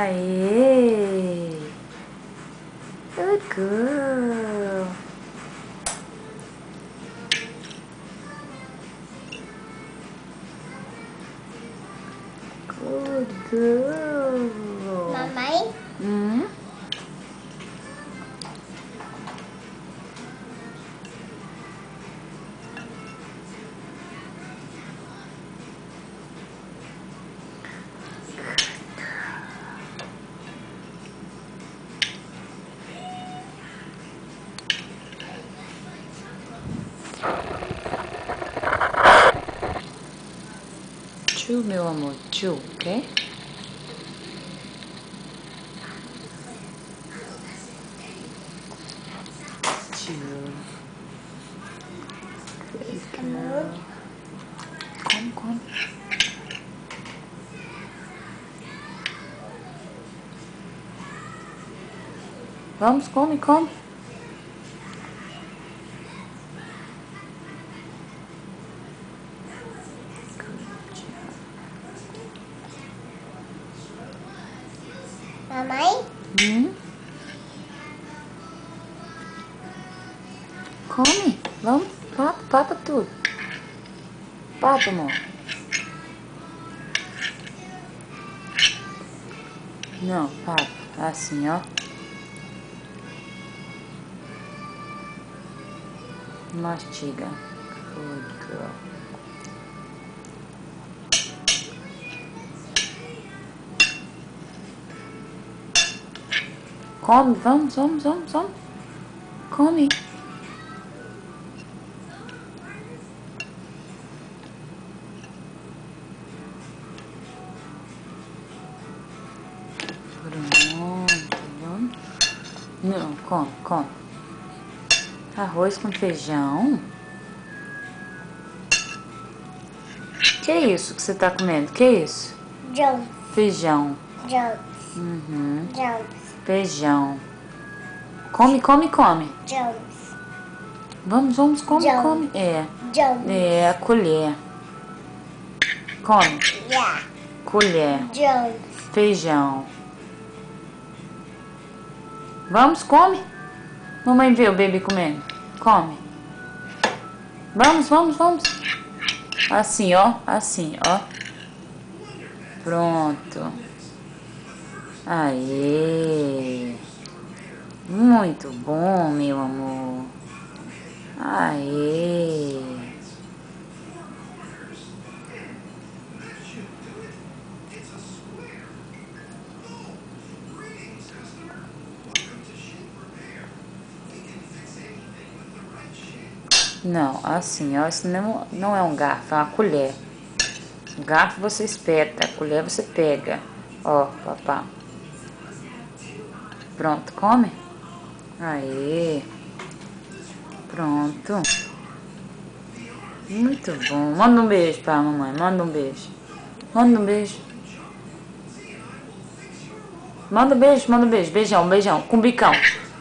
Aê! Good girl! Good girl! Mamãe? Tchu, meu amor, tchu, ok? Tchu. Good girl. Come. Vamos, come. Mamãe? Come, vamos, papa tudo. Papa, amor. Não, papa, assim, ó. Mastiga. Good girl. Come, vamos. Come. Pronto, vamos. Não, come. Arroz com feijão? Que é isso que você tá comendo? Que é isso? Jones. Feijão. Jones. Feijão. Come. Jones. Vamos, come. Jones. Jones. É, a colher. Come. Yeah. Colher. Jones. Feijão. Vamos, come. Mamãe vê o bebê comendo. Come. Vamos. Assim, ó. Pronto. Aê. Muito bom, meu amor. Aê. Não, assim, ó, isso não é um garfo, é uma colher. O garfo você espeta, a colher você pega. Ó, papá. Pronto, come? Aê. Pronto. Muito bom. Manda um beijo pra mamãe, manda um beijo. Manda um beijo. Beijão, com bicão.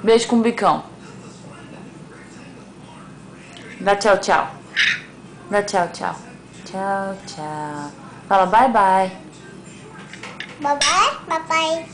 Beijo com bicão. Dá tchau. Dá tchau. Tchau. Fala bye. Bye.